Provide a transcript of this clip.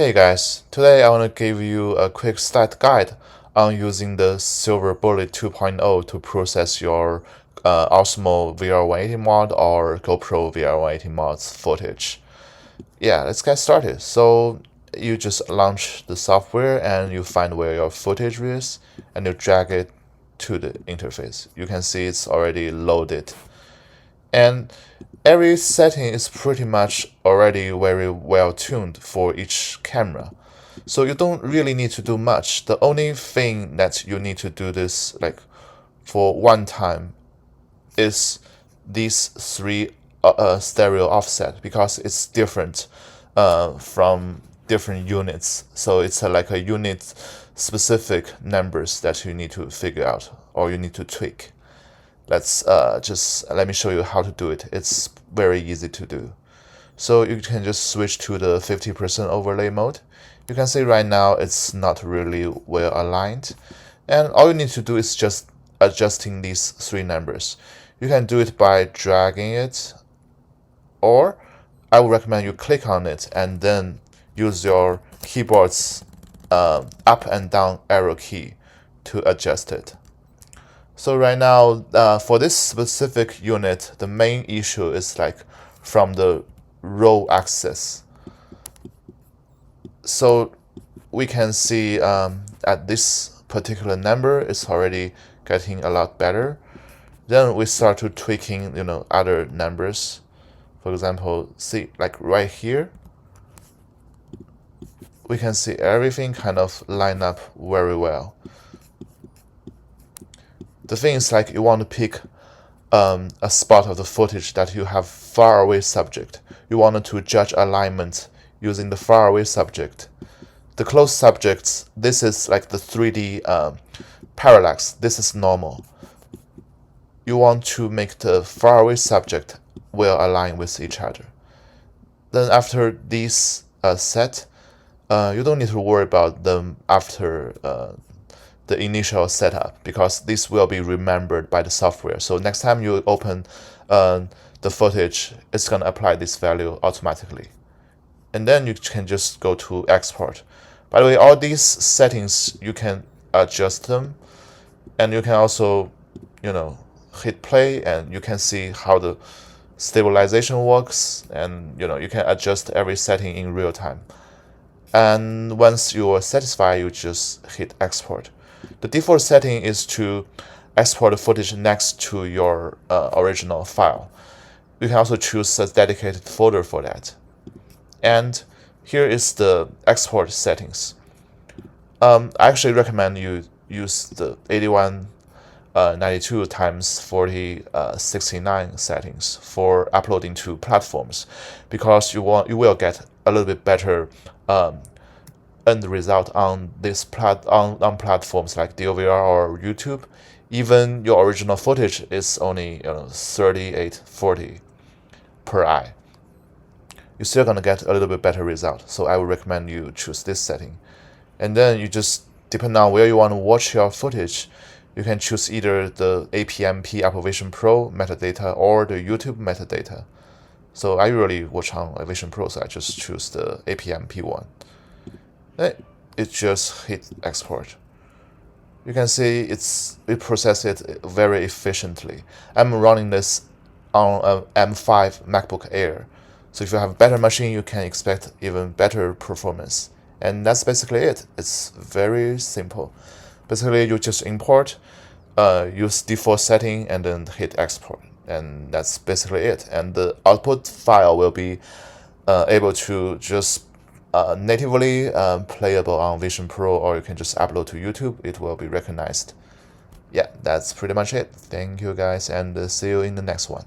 Hey guys, today I want to give you a quick start guide on using the SilverBullet 2.0 to process your OSMO VR180 mod or GoPro VR180 mods footage. Yeah, let's get started. So you just launch the software and you find where your footage is and you drag it to the interface. You can see it's already loaded. And every setting is pretty much already very well tuned for each camera. So you don't really need to do much. The only thing that you need to do this for one time is these three stereo offset, because it's different from different units. So it's like a unit specific numbers that you need to figure out or you need to tweak. Let me show you how to do it. It's very easy to do. So you can just switch to the 50% overlay mode. You can see right now it's not really well aligned, and all you need to do is just adjusting these three numbers. You can do it by dragging it, or I would recommend you click on it and then use your keyboard's up and down arrow key to adjust it. So right now, for this specific unit, the main issue is from the row axis. So we can see at this particular number, it's already getting a lot better. Then we start to tweaking, other numbers. For example, see right here, we can see everything kind of line up very well. The thing is you want to pick a spot of the footage that you have far away subject. You want to judge alignment using the far away subject. The close subjects, this is the 3D parallax. This is normal. You want to make the far away subject well aligned with each other. Then after these set, you don't need to worry about them after the initial setup, because this will be remembered by the software. So next time you open the footage, it's going to apply this value automatically. And then you can just go to export. By the way, all these settings, you can adjust them. And you can also, hit play and you can see how the stabilization works. And, you can adjust every setting in real time. And once you are satisfied, you just hit export. The default setting is to export the footage next to your original file. You can also choose a dedicated folder for that. And here is the export settings. I actually recommend you use the 8192 x 4069 settings for uploading to platforms, because you will get a little bit better end result on this on platforms like DVR or YouTube. Even your original footage is only 3840 per eye. You're still gonna get a little bit better result. So I would recommend you choose this setting. And then you just, depending on where you want to watch your footage, you can choose either the APMP Apple Vision Pro metadata or the YouTube metadata. So I usually watch on Vision Pro, so I just choose the APMP one. It just hit export. You can see it processes it very efficiently. I'm running this on an M5 MacBook Air. So if you have a better machine, you can expect even better performance. And that's basically it. It's very simple. Basically, you just import, use default setting, and then hit export. And that's basically it. And the output file will be able to just natively playable on Vision Pro, or you can just upload to YouTube. It will be recognized. Yeah, that's pretty much it. Thank you guys, and see you in the next one.